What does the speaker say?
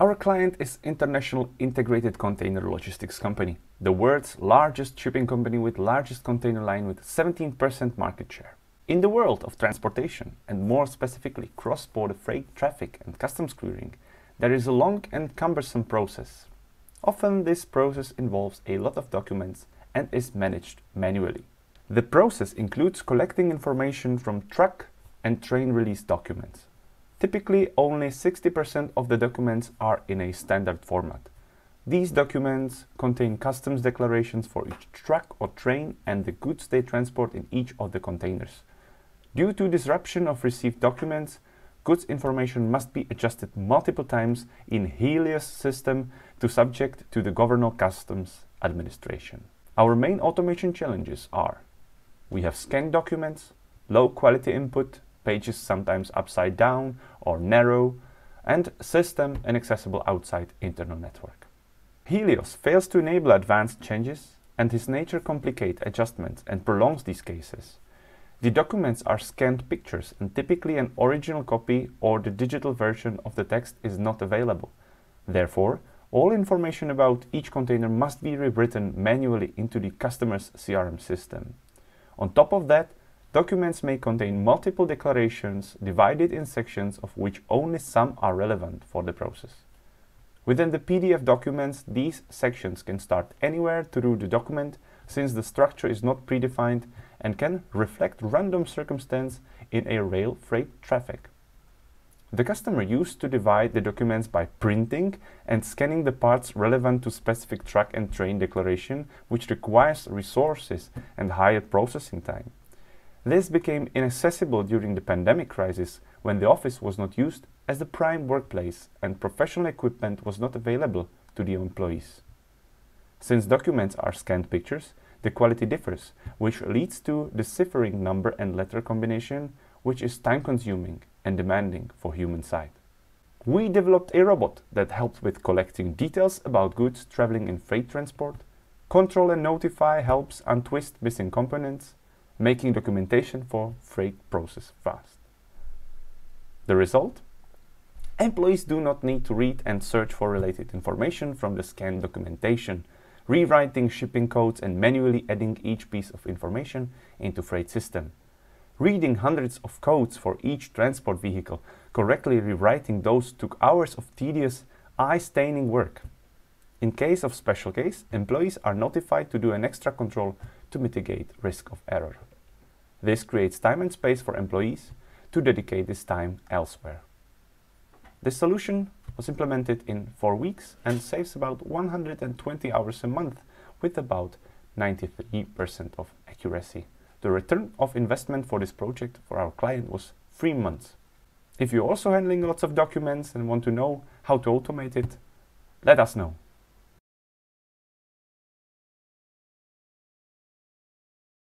Our client is International Integrated Container Logistics Company, the world's largest shipping company with largest container line with 17% market share. In the world of transportation, and more specifically cross-border freight traffic and customs clearing, there is a long and cumbersome process. Often this process involves a lot of documents and is managed manually. The process includes collecting information from truck and train release documents. Typically, only 60% of the documents are in a standard format. These documents contain customs declarations for each truck or train and the goods they transport in each of the containers. Due to disruption of received documents, goods information must be adjusted multiple times in Helios system to subject to the Governor Customs Administration. Our main automation challenges are: we have scanned documents, low quality input, pages sometimes upside down or narrow, and system inaccessible outside internal network. Helios fails to enable advanced changes, and his nature complicates adjustments and prolongs these cases. The documents are scanned pictures, and typically an original copy or the digital version of the text is not available. Therefore, all information about each container must be rewritten manually into the customer's CRM system. On top of that, documents may contain multiple declarations divided in sections of which only some are relevant for the process. Within the PDF documents, these sections can start anywhere through the document, since the structure is not predefined and can reflect random circumstance in a rail freight traffic. The customer used to divide the documents by printing and scanning the parts relevant to specific truck and train declaration, which requires resources and higher processing time. This became inaccessible during the pandemic crisis, when the office was not used as the prime workplace and professional equipment was not available to the employees. Since documents are scanned pictures, the quality differs, which leads to deciphering number and letter combination, which is time-consuming and demanding for human sight. We developed a robot that helps with collecting details about goods traveling in freight transport, control and notify helps untwist missing components, making documentation for freight process fast. The result? Employees do not need to read and search for related information from the scanned documentation, rewriting shipping codes and manually adding each piece of information into freight system. Reading hundreds of codes for each transport vehicle, correctly rewriting those took hours of tedious, eye-staining work. In case of special case, employees are notified to do an extra control to mitigate risk of error. This creates time and space for employees to dedicate this time elsewhere. This solution was implemented in 4 weeks and saves about 120 hours a month with about 93% of accuracy. The return of investment for this project for our client was 3 months. If you're also handling lots of documents and want to know how to automate it, let us know.